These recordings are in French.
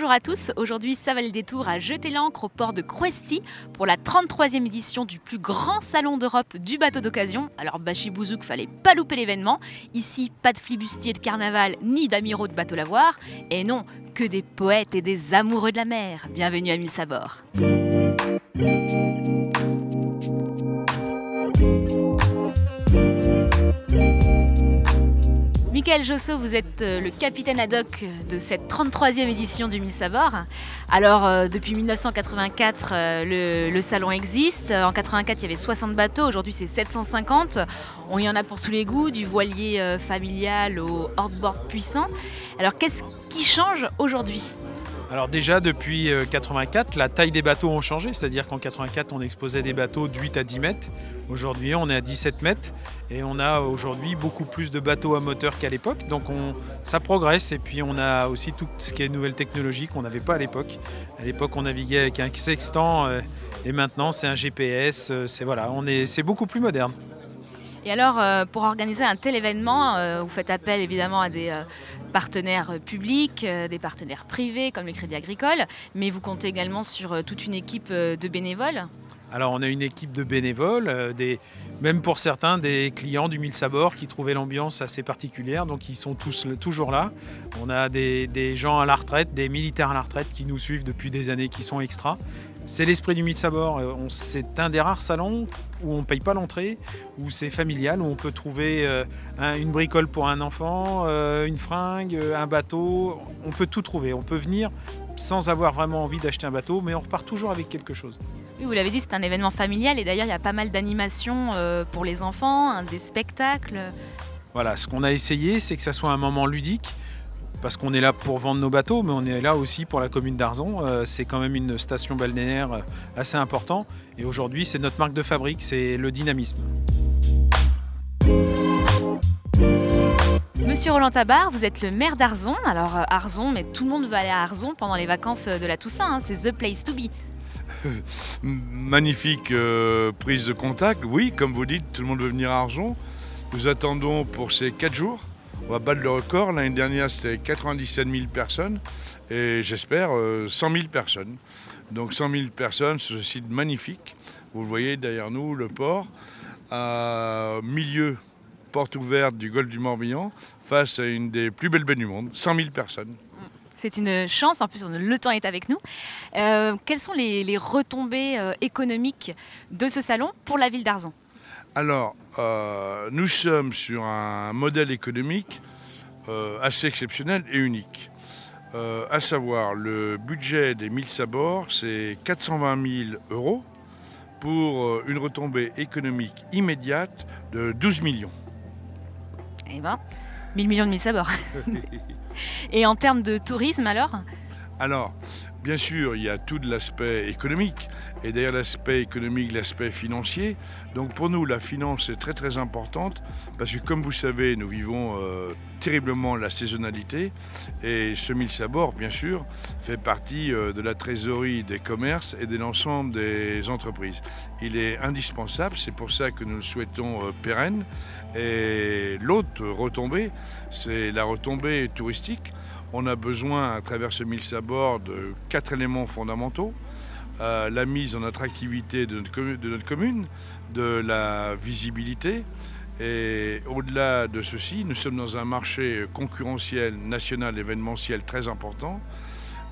Bonjour à tous, aujourd'hui ça valait le détour à jeter l'ancre au port de Crouesty pour la 33e édition du plus grand salon d'Europe du bateau d'occasion. Alors Bachibouzouk, fallait pas louper l'événement. Ici, pas de flibustiers de carnaval ni d'amiraux de bateau lavoir. Et non, que des poètes et des amoureux de la mer. Bienvenue à Mille Sabords. Michael Josso, vous êtes le capitaine ad hoc de cette 33e édition du Mille Sabords. Alors, depuis 1984, le salon existe. En 84, il y avait 60 bateaux. Aujourd'hui, c'est 750. Il y en a pour tous les goûts, du voilier familial au hors-de-bord puissant. Alors, qu'est-ce qui change aujourd'hui ? Alors déjà, depuis 84, la taille des bateaux ont changé. C'est-à-dire qu'en 84, on exposait des bateaux de 8 à 10 mètres. Aujourd'hui, on est à 17 mètres. Et on a aujourd'hui beaucoup plus de bateaux à moteur qu'à l'époque. Donc ça progresse. Et puis on a aussi tout ce qui est nouvelle technologie qu'on n'avait pas à l'époque. À l'époque, on naviguait avec un sextant. Et maintenant, c'est un GPS. C'est beaucoup plus moderne. Et alors, pour organiser un tel événement, vous faites appel évidemment à des partenaires publics, des partenaires privés comme le Crédit Agricole, mais vous comptez également sur toute une équipe de bénévoles. Alors on a une équipe de bénévoles, même pour certains des clients du Mille Sabords qui trouvaient l'ambiance assez particulière, donc ils sont tous toujours là. On a des gens à la retraite, des militaires à la retraite qui nous suivent depuis des années, qui sont extras. C'est l'esprit du Mille Sabords. C'est un des rares salons où on ne paye pas l'entrée, où c'est familial, où on peut trouver une bricole pour un enfant, une fringue, un bateau. On peut tout trouver. On peut venir sans avoir vraiment envie d'acheter un bateau, mais on repart toujours avec quelque chose. Oui, vous l'avez dit, c'est un événement familial et d'ailleurs il y a pas mal d'animations pour les enfants, des spectacles. Voilà, ce qu'on a essayé, c'est que ça soit un moment ludique. Parce qu'on est là pour vendre nos bateaux, mais on est là aussi pour la commune d'Arzon. C'est quand même une station balnéaire assez importante. Et aujourd'hui, c'est notre marque de fabrique, c'est le dynamisme. Monsieur Roland Tabar, vous êtes le maire d'Arzon. Alors Arzon, mais tout le monde veut aller à Arzon pendant les vacances de la Toussaint. C'est the place to be. Magnifique prise de contact. Oui, comme vous dites, tout le monde veut venir à Arzon. Nous attendons pour ces 4 jours. On va battre le record. L'année dernière, c'était 97 000 personnes et j'espère 100 000 personnes. Donc 100 000 personnes sur ce site magnifique. Vous le voyez derrière nous, le port, milieu, porte ouverte du golfe du Morbihan, face à une des plus belles baies du monde. 100 000 personnes. C'est une chance, en plus le temps est avec nous. Quelles sont les retombées économiques de ce salon pour la ville d'Arzon ? Alors, nous sommes sur un modèle économique assez exceptionnel et unique. À savoir, le budget des Mille Sabords, c'est 420 000 € pour une retombée économique immédiate de 12 millions. Eh bien, 1000 millions de Mille Sabords. Et en termes de tourisme, alors ? Alors, bien sûr, il y a tout de l'aspect économique, et d'ailleurs l'aspect économique, l'aspect financier. Donc pour nous, la finance est très très importante, parce que comme vous savez, nous vivons terriblement la saisonnalité, et ce Mille Sabords, bien sûr, fait partie de la trésorerie des commerces et de l'ensemble des entreprises. Il est indispensable, c'est pour ça que nous le souhaitons pérenne. Et l'autre retombée, c'est la retombée touristique. On a besoin, à travers ce Mille Sabords, de 4 éléments fondamentaux. La mise en attractivité de notre commune, de la visibilité. Et au-delà de ceci, nous sommes dans un marché concurrentiel, national, événementiel très important.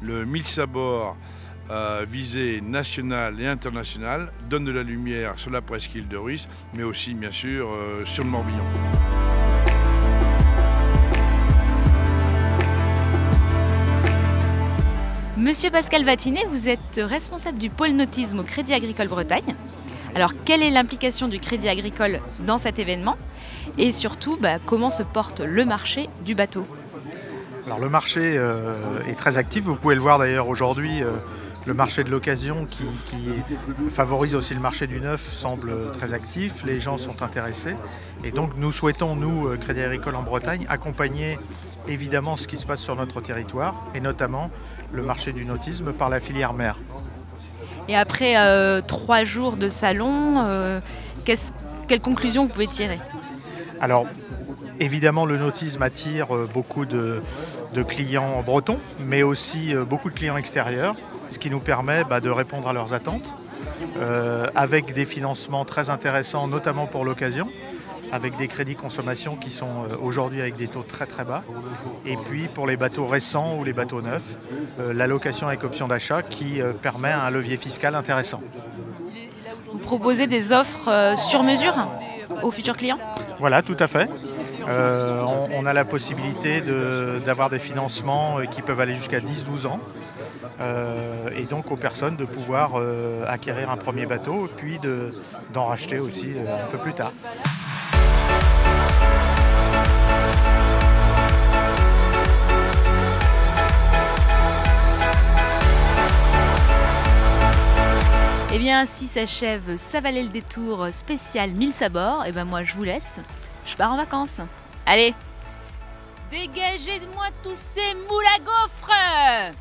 Le Mille Sabords, visée nationale et internationale, donne de la lumière sur la presqu'île de Rhuys, mais aussi, bien sûr, sur le Morbihan. Monsieur Pascal Vatinet, vous êtes responsable du pôle nautisme au Crédit Agricole Bretagne. Alors, quelle est l'implication du Crédit Agricole dans cet événement ? Et surtout, comment se porte le marché du bateau ? Alors, le marché est très actif. Vous pouvez le voir d'ailleurs aujourd'hui. Le marché de l'occasion qui favorise aussi le marché du neuf semble très actif. Les gens sont intéressés. Et donc, nous souhaitons, nous, Crédit Agricole en Bretagne, accompagner évidemment ce qui se passe sur notre territoire et notamment le marché du nautisme par la filière mer. Et après 3 jours de salon, quelle conclusion vous pouvez tirer ? Alors, Évidemment, le nautisme attire beaucoup de clients bretons, mais aussi beaucoup de clients extérieurs, ce qui nous permet de répondre à leurs attentes, avec des financements très intéressants, notamment pour l'occasion, avec des crédits consommation qui sont aujourd'hui avec des taux très très bas. Et puis pour les bateaux récents ou les bateaux neufs, la location avec option d'achat qui permet un levier fiscal intéressant. Vous proposez des offres sur mesure aux futurs clients? Voilà, tout à fait. On a la possibilité d'avoir des financements qui peuvent aller jusqu'à 10-12 ans. Et donc aux personnes de pouvoir acquérir un premier bateau et puis d'en racheter aussi un peu plus tard. Et bien ainsi s'achève Ça valait le détour spécial 1000 sabords. Et ben moi je vous laisse, je pars en vacances. Allez, dégagez de moi tous ces moules à gaufres!